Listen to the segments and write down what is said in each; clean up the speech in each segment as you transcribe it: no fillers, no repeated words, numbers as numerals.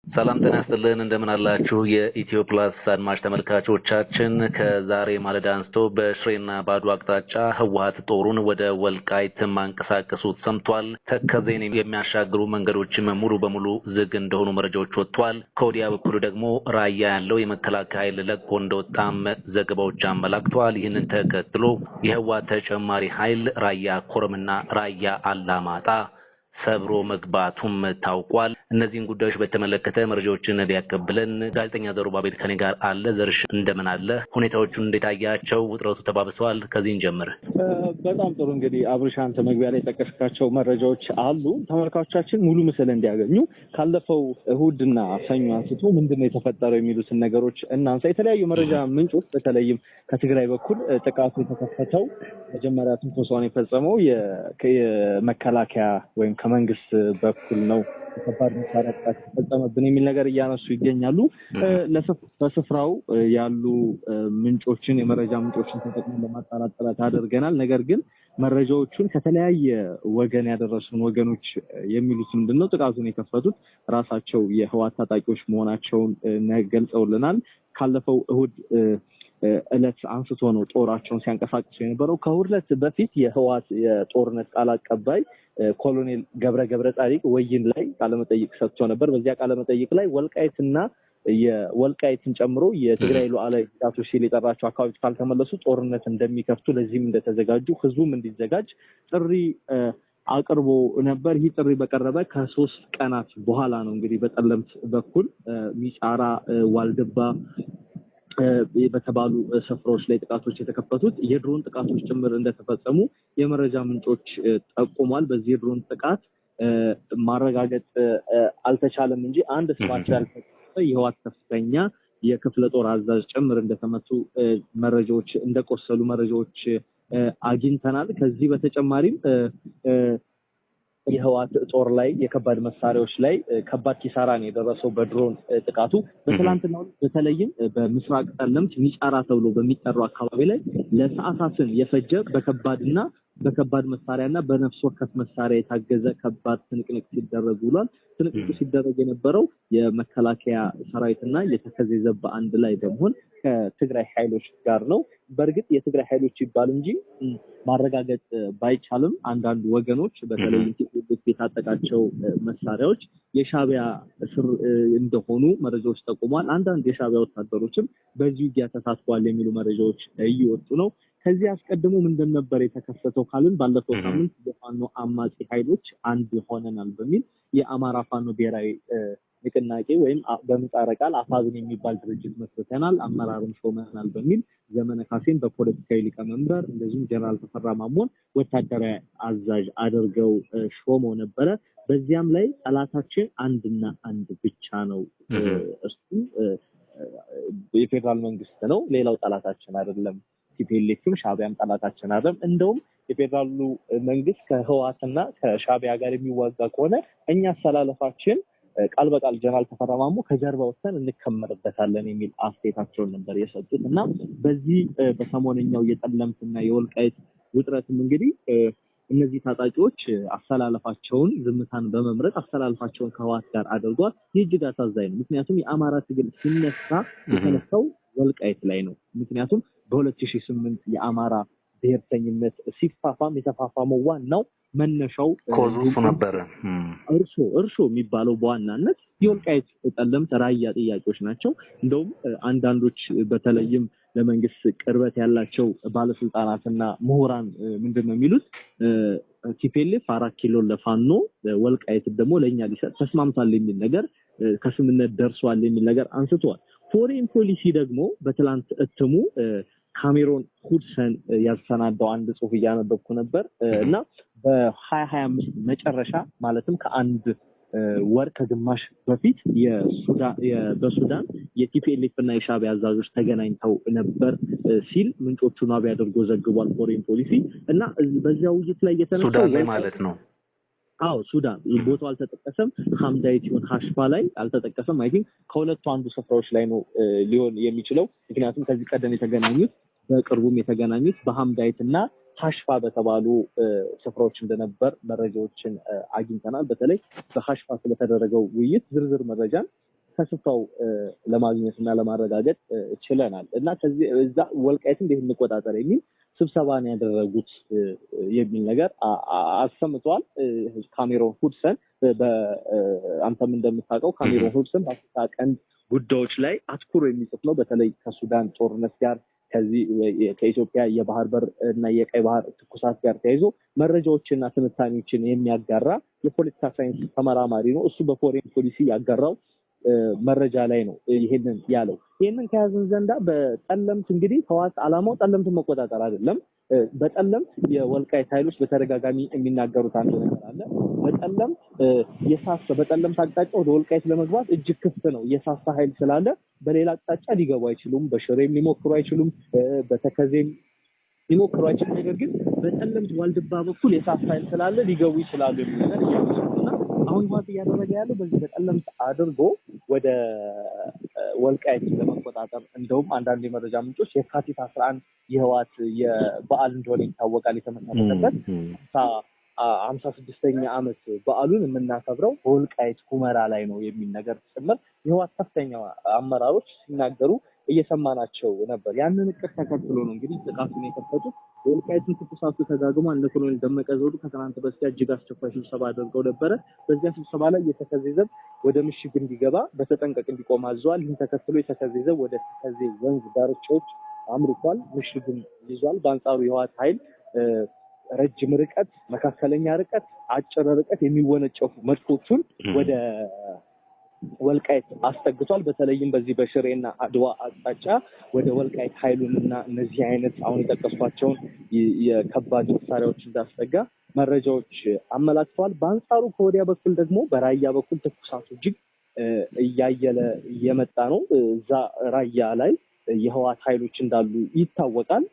ሰላም ጤና ይስጥልን እንደምን አላችሁ የኢትዮ ፕላስ አድማጭ ተመልካቾቻችን ከዛሬ ማለዳ አንስቶ በሽሬና ባዱ አቅጣጫ ህወሓት ጦሩን ወደ ወልቃይት ማንቀሳቀሱት ሰምቷል። ተከዜን የሚያሻግሩ መንገዶችም ሙሉ በሙሉ ዝግ እንደሆኑ መረጃዎች ወጥቷል። ከወዲያ በኩል ደግሞ ራያ ያለው የመከላከያ ኃይል ለቆ እንደወጣም ዘገባዎች አመላክተዋል። ይህንን ተከትሎ የህወሓት ተጨማሪ ኃይል ራያ ኮረምና ራያ አላማጣ ሰብሮ መግባቱም ታውቋል። እነዚህን ጉዳዮች በተመለከተ መረጃዎችን ሊያቀብለን ጋዜጠኛ ዘሩባቤል ከኔ ጋር አለ። ዘርሽ እንደምን አለ? ሁኔታዎቹን እንዴት አያቸው? ውጥረቱ ተባብሰዋል? ከዚህን ጀምር። በጣም ጥሩ። እንግዲህ አብርሽ አንተ መግቢያ ላይ ጠቀስካቸው መረጃዎች አሉ። ተመልካቾቻችን ሙሉ ምስል እንዲያገኙ ካለፈው እሁድና ሰኞ አንስቶ ምንድነው የተፈጠረው የሚሉትን ነገሮች እናንሳ። የተለያዩ መረጃ ምንጮች በተለይም ከትግራይ በኩል ጥቃቱ የተከፈተው መጀመሪያ ትንኮሳውን የፈጸመው የመከላከያ ወይም ከመንግስት በኩል ነው ከባድ መሳሪያ ጥቃት ተፈጸመብን የሚል ነገር እያነሱ ይገኛሉ። በስፍራው ያሉ ምንጮችን የመረጃ ምንጮችን ተጠቅመን ለማጣራት ጥረት አድርገናል። ነገር ግን መረጃዎቹን ከተለያየ ወገን ያደረሱን ወገኖች የሚሉት ምንድነው ጥቃቱን የከፈቱት ራሳቸው የህወሓት ታጣቂዎች መሆናቸውን ገልጸውልናል። ካለፈው እሁድ እለት አንስቶ ነው ጦራቸውን ሲያንቀሳቅሱ የነበረው። ከእሁድ ዕለት በፊት የህወሓት የጦርነት ቃል አቀባይ ኮሎኔል ገብረ ጻዲቅ ወይን ላይ ቃለመጠይቅ ሰጥቶ ነበር። በዚያ ቃለመጠይቅ ላይ ወልቃይትና የወልቃይትን ጨምሮ የትግራይ ሉዓላዊ ግዛቶች ሲል የጠራቸው አካባቢዎች ካልተመለሱ ጦርነት እንደሚከፍቱ ለዚህም እንደተዘጋጁ ህዝቡም እንዲዘጋጅ ጥሪ አቅርቦ ነበር። ይህ ጥሪ በቀረበ ከ3 ቀናት በኋላ ነው እንግዲህ በጠለምት በኩል ሚጫራ ዋልድባ በተባሉ ስፍራዎች ላይ ጥቃቶች የተከፈቱት የድሮን ጥቃቶች ጭምር እንደተፈጸሙ የመረጃ ምንጮች ጠቁሟል። በዚህ የድሮን ጥቃት ማረጋገጥ አልተቻለም እንጂ አንድ ስማቸው ያልተጠቀሰ የህወሓት ከፍተኛ የክፍለ ጦር አዛዥ ጭምር እንደተመቱ መረጃዎች እንደቆሰሉ መረጃዎች አግኝተናል። ከዚህ በተጨማሪም የህወሓት ጦር ላይ የከባድ መሳሪያዎች ላይ ከባድ ኪሳራን የደረሰው በድሮን ጥቃቱ በትላንትናው በተለይም በምስራቅ ጠለምት ሚጫራ ተብሎ በሚጠራው አካባቢ ላይ ለሰዓታትን የፈጀ በከባድ መሳሪያና በነፍስ ወከፍ መሳሪያ የታገዘ ከባድ ትንቅንቅ ሲደረግ ውሏል። ትንቅንቁ ሲደረግ የነበረው የመከላከያ ሰራዊትና የተከዜ ዘብ አንድ ላይ በመሆን ከትግራይ ኃይሎች ጋር ነው። በእርግጥ የትግራይ ኃይሎች ይባል እንጂ ማረጋገጥ ባይቻልም አንዳንድ ወገኖች በተለይም የታጠቃቸው መሳሪያዎች የሻዕቢያ ስር እንደሆኑ መረጃዎች ጠቁሟል። አንዳንድ የሻዕቢያ ወታደሮችም በዚህ ውጊያ ተሳትፈዋል የሚሉ መረጃዎች እየወጡ ነው። ከዚህ አስቀድሞ ምንድን ነበር የተከሰተው ካልን ባለፈው ሳምንት የፋኖ አማጺ ኃይሎች አንድ ሆነናል በሚል የአማራ ፋኖ ብሔራዊ ንቅናቄ ወይም በምህጻረ ቃል አፋብን የሚባል ድርጅት መስርተናል፣ አመራርም ሾመናል በሚል ዘመነ ካሴን በፖለቲካዊ ሊቀመንበር እንደዚሁም ጀነራል ተፈራ ማሞን ወታደራዊ አዛዥ አድርገው ሾመው ነበረ። በዚያም ላይ ጠላታችን አንድና አንድ ብቻ ነው፣ እሱም የፌደራል መንግስት ነው፣ ሌላው ጠላታችን አይደለም። ቲፒኤልኤፍም ሻዕቢያም ጠላታችን አይደለም። እንደውም የፌደራሉ መንግስት ከህወሓትና ከሻዕቢያ ጋር የሚዋጋ ከሆነ እኛ አሰላለፋችን ቃል በቃል ጀነራል ተፈራ ማሞ ከጀርባ ወጥተን እንከመርበታለን የሚል አስተያየታቸውን ነበር የሰጡት እና በዚህ በሰሞነኛው የጠለምትና የወልቃይት ውጥረትም እንግዲህ እነዚህ ታጣቂዎች አሰላለፋቸውን ዝምታን በመምረጥ አሰላለፋቸውን ከህወሓት ጋር አድርጓል። ይህ እጅግ አሳዛኝ ነው። ምክንያቱም የአማራ ትግል ሲነሳ የተነሳው ወልቃይት ላይ ነው። ምክንያቱም በ2008 የአማራ ብሔርተኝነት ሲፋፋም የተፋፋመው ዋናው መነሻው ኮዙ ነበር። እርሾ የሚባለው በዋናነት የወልቃይት ጠለምት ራያ ጥያቄዎች ናቸው። እንደውም አንዳንዶች በተለይም ለመንግስት ቅርበት ያላቸው ባለስልጣናትና ምሁራን ምንድነው የሚሉት ቲፒኤልኤፍ 4 ኪሎ ለፋኖ ወልቃይት ደግሞ ለኛ ሊሰጥ ተስማምቷል የሚል ነገር ከስምነት ደርሷል የሚል ነገር አንስተዋል። ፎሬን ፖሊሲ ደግሞ በትላንት እትሙ ካሜሮን ሁድሰን ያሰናዳው አንድ ጽሁፍ እያነበብኩ ነበር እና በ2025 መጨረሻ ማለትም ከአንድ ወር ከግማሽ በፊት በሱዳን የቲፒኤልኤፍ እና የሻዕቢያ አዛዦች ተገናኝተው ነበር ሲል ምንጮቹን ዋቢ አድርጎ ዘግቧል ፎሬን ፖሊሲ እና በዚያው ውይይት ላይ የተነሳው ሱዳን ላይ ማለት ነው። ሱዳን ቦታው አልተጠቀሰም። ሐምዳይት ይሁን ሐሽፋ ላይ አልተጠቀሰም። አይ ቲንክ ከሁለቱ አንዱ ስፍራዎች ላይ ነው ሊሆን የሚችለው። ምክንያቱም ከዚህ ቀደም የተገናኙት በቅርቡም የተገናኙት በሐምዳይት እና ሐሽፋ በተባሉ ስፍራዎች እንደነበር መረጃዎችን አግኝተናል። በተለይ በሐሽፋ ስለተደረገው ውይይት ዝርዝር መረጃን ከስፍራው ለማግኘትና ለማረጋገጥ ችለናል እና ከዚህ እዛ ወልቃይት እንዴት እንቆጣጠር የሚል ስብሰባን ያደረጉት የሚል ነገር አሰምቷል። ካሜሮን ሁድሰን በአንተም እንደምታውቀው ካሜሮን ሁድሰን በአፍሪካ ቀንድ ጉዳዮች ላይ አትኩሮ የሚጽፍ ነው። በተለይ ከሱዳን ጦርነት ጋር ከዚህ ከኢትዮጵያ የባህር በር እና የቀይ ባህር ትኩሳት ጋር ተያይዞ መረጃዎችና ትንታኔዎችን የሚያጋራ የፖለቲካ ሳይንስ ተመራማሪ ነው። እሱ በፎሬን ፖሊሲ ያጋራው መረጃ ላይ ነው ይሄንን ያለው። ይሄንን ከያዝን ዘንዳ በጠለምት እንግዲህ ህወሓት ዓላማው ጠለምትን መቆጣጠር አይደለም። በጠለምት የወልቃይት ኃይሎች በተደጋጋሚ የሚናገሩት አንድ ነገር አለ። በጠለምት አቅጣጫ ወደ ወልቃይት ለመግባት እጅግ ክፍት ነው። የሳሳ ኃይል ስላለ በሌላ አቅጣጫ ሊገቡ አይችሉም። በሽሬም ሊሞክሩ አይችሉም። በተከዜም ሊሞክሩ አይችሉም። ነገር ግን በጠለምት ዋልድባ በኩል የሳሳ ኃይል ስላለ ሊገቡ ይችላሉ የሚል ነገር ያመጣና አሁን ህወሓት እያደረገ ያለው በዚህ በጠለምት አድርጎ ወደ ወልቃይት ለመቆጣጠር እንደውም አንዳንድ የመረጃ ምንጮች የካቲት 11 የህወሓት የበዓል እንደሆነ ይታወቃል። የተመሰረተበት 56ኛ ዓመት በዓሉን የምናከብረው በወልቃይት ሁመራ ላይ ነው የሚል ነገር ጭምር የህወሓት ከፍተኛ አመራሮች ሲናገሩ እየሰማናቸው ነበር። ያንን እቅድ ተከትሎ ነው እንግዲህ ጥቃቱን የከፈቱት። ወልቃይትን ትኩሳቱ ተጋግሞ እነ ኮሎኔል ደመቀ ዘውዱ ከትናንት በስቲያ እጅግ አስቸኳይ ስብሰባ አድርገው ነበረ። በዚያ ስብሰባ ላይ የተከዜ ዘብ ወደ ምሽግ እንዲገባ በተጠንቀቅ እንዲቆም አዘዋል። ይህን ተከትሎ የተከዜ ዘብ ወደ ተከዜ ወንዝ ዳርቻዎች አምርቷል፣ ምሽጉን ይዟል። በአንጻሩ የህወሓት ኃይል ረጅም ርቀት፣ መካከለኛ ርቀት፣ አጭር ርቀት የሚወነጨፉ መድፎቹን ወደ ወልቃይት አስጠግቷል። በተለይም በዚህ በሽሬና አድዋ አቅጣጫ ወደ ወልቃይት ኃይሉንና እነዚህ አይነት አሁን የጠቀስኳቸውን የከባድ መሳሪያዎች እንዳስጠጋ መረጃዎች አመላክተዋል። በአንጻሩ ከወዲያ በኩል ደግሞ በራያ በኩል ትኩሳቱ እጅግ እያየለ እየመጣ ነው። እዛ ራያ ላይ የህወሓት ኃይሎች እንዳሉ ይታወቃል።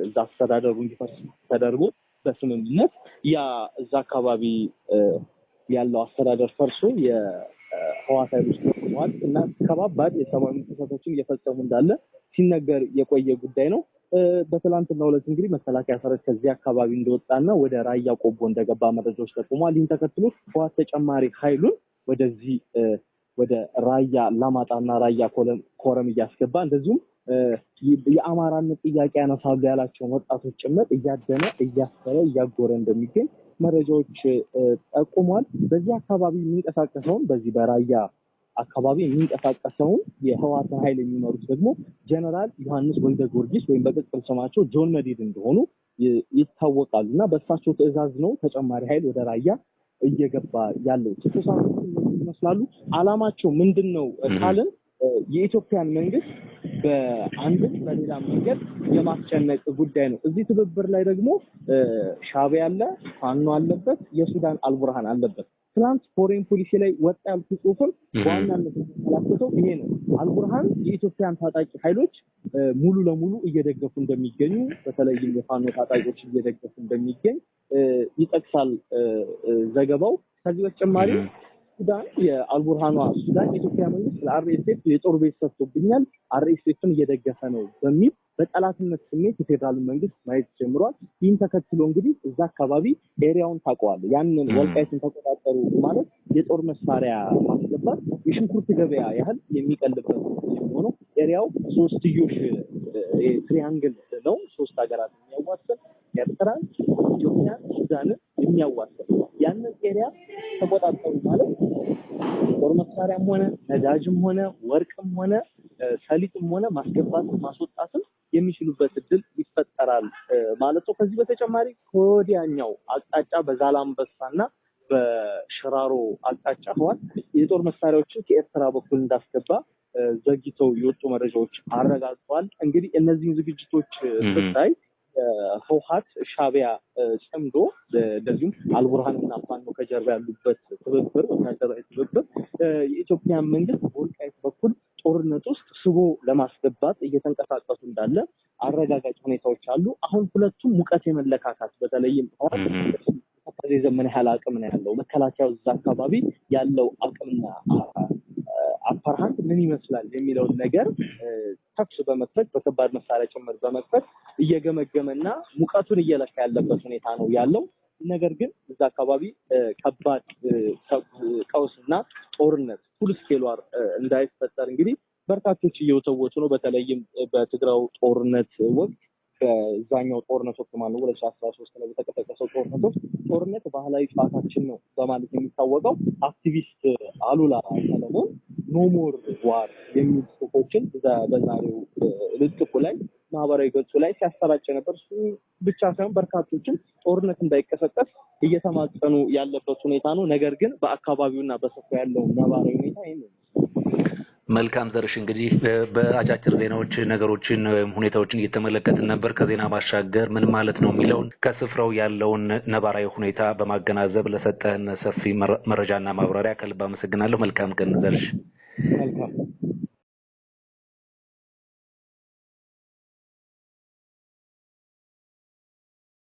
እዛ አስተዳደሩ እንዲፈርስ ተደርጎ በስምምነት ያ እዛ አካባቢ ያለው አስተዳደር ፈርሶ የህወሓት ኃይሎች ተቆጥተዋል እና ከባባድ የሰብአዊ ጥሰቶችን እየፈጸሙ እንዳለ ሲነገር የቆየ ጉዳይ ነው። በትላንትናው ዕለት እንግዲህ መከላከያ ሰራዊት ከዚህ አካባቢ እንደወጣና ወደ ራያ ቆቦ እንደገባ መረጃዎች ተጠቁሟል። ይህን ተከትሎ ህወሓት ተጨማሪ ኃይሉን ወደዚህ ወደ ራያ ላማጣና ራያ ኮረም እያስገባ እንደዚሁም የአማራነት ጥያቄ ያነሳሉ ያላቸውን ወጣቶች ጭምር እያደነ እያሰረ እያጎረ እንደሚገኝ መረጃዎች ጠቁሟል። በዚህ አካባቢ የሚንቀሳቀሰውን በዚህ በራያ አካባቢ የሚንቀሳቀሰውን የህወሓትን ኃይል የሚመሩት ደግሞ ጀነራል ዮሐንስ ወልደ ጊዮርጊስ ወይም በቅጽል ስማቸው ጆን መዲድ እንደሆኑ ይታወቃሉ እና በእሳቸው ትዕዛዝ ነው ተጨማሪ ኃይል ወደ ራያ እየገባ ያለው። ትኩሳቶች ይመስላሉ። ዓላማቸው ምንድን ነው ካልን የኢትዮጵያን መንግስት በአንድም በሌላ መንገድ የማስጨነቅ ጉዳይ ነው። እዚህ ትብብር ላይ ደግሞ ሻዕቢያ አለ፣ ፋኖ አለበት፣ የሱዳን አልቡርሃን አለበት። ትናንት ፎሬን ፖሊሲ ላይ ወጣ ያልኩ ጽሁፍም በዋናነት የሚመለከተው ይሄ ነው። አልቡርሃን የኢትዮጵያን ታጣቂ ኃይሎች ሙሉ ለሙሉ እየደገፉ እንደሚገኙ በተለይም የፋኖ ታጣቂዎች እየደገፉ እንደሚገኝ ይጠቅሳል ዘገባው። ከዚህ በተጨማሪ ሱዳን የአልቡርሃኗ ሱዳን የኢትዮጵያ መንግስት ለአርኤስኤፍ የጦር ቤት ሰጥቶብኛል፣ አርኤስኤፍን እየደገፈ ነው በሚል በጠላትነት ስሜት የፌዴራል መንግስት ማየት ጀምሯል። ይህን ተከትሎ እንግዲህ እዛ አካባቢ ኤሪያውን ታውቀዋለህ። ያንን ወልቃይትን ተቆጣጠሩ ማለት የጦር መሳሪያ ማስገባት የሽንኩርት ገበያ ያህል የሚቀልበት የሚሆነው ኤሪያው ሶስትዮሽ ትሪያንግል ነው። ሶስት ሀገራት የሚያዋስን ኤርትራን፣ ኢትዮጵያን፣ ሱዳንን የሚያዋስን ያንን ኤሪያ ተቆጣጠሩ ማለት ጦር መሳሪያም ሆነ ነዳጅም ሆነ ወርቅም ሆነ ሰሊጥም ሆነ ማስገባትም ማስወጣትም የሚችሉበት እድል ይፈጠራል ማለት ነው። ከዚህ በተጨማሪ ከወዲያኛው አቅጣጫ በዛላምበሳና በሽራሮ አቅጣጫ ህወሓት የጦር መሳሪያዎችን ከኤርትራ በኩል እንዳስገባ ዘግይተው የወጡ መረጃዎች አረጋግጠዋል። እንግዲህ እነዚህን ዝግጅቶች ስታይ ህወሓት ሻዕቢያ ጨምዶ እንደዚሁም አልቡርሃንና ፋኖ ከጀርባ ያሉበት ትብብር ወታደራዊ ትብብር የኢትዮጵያ መንግስት በወልቃይት በኩል ጦርነት ውስጥ ስቦ ለማስገባት እየተንቀሳቀሱ እንዳለ አረጋጋጭ ሁኔታዎች አሉ። አሁን ሁለቱም ሙቀት የመለካካት በተለይም ከዚህ ዘመን ያህል አቅም ነው ያለው መከላከያው እዛ አካባቢ ያለው አቅምና አፓርሃንት ምን ይመስላል የሚለውን ነገር ተኩስ በመክፈት በከባድ መሳሪያ ጭምር በመክፈት እየገመገመና ሙቀቱን እየለካ ያለበት ሁኔታ ነው ያለው። ነገር ግን እዛ አካባቢ ከባድ ቀውስና ጦርነት ፉል ስኬል ዋር እንዳይፈጠር እንግዲህ በርካቶች እየወተወቱ ነው። በተለይም በትግራው ጦርነት ወቅት በዛኛው ጦርነት ወቅት ማለት ነው 2013 ላይ በተቀሰቀሰው ጦርነት ባህላዊ ጨዋታችን ነው በማለት የሚታወቀው አክቲቪስት አሉላ ሰለሞን ኖሞር ዋር የሚል ጽሑፎችን በዛሬው ልጥፉ ላይ ማህበራዊ ገጹ ላይ ሲያሰራጭ ነበር። እሱ ብቻ ሳይሆን በርካቶችም ጦርነት እንዳይቀሰቀስ እየተማጸኑ ያለበት ሁኔታ ነው። ነገር ግን በአካባቢውና በሰፊው ያለው ነባራዊ ሁኔታ ይሄን መልካም ዘርሽ እንግዲህ በአጫጭር ዜናዎች ነገሮችን ሁኔታዎችን እየተመለከትን ነበር። ከዜና ባሻገር ምን ማለት ነው የሚለውን ከስፍራው ያለውን ነባራዊ ሁኔታ በማገናዘብ ለሰጠን ሰፊ መረጃና ማብራሪያ ከልብ አመሰግናለሁ። መልካም ቀን ዘርሽ። መልካም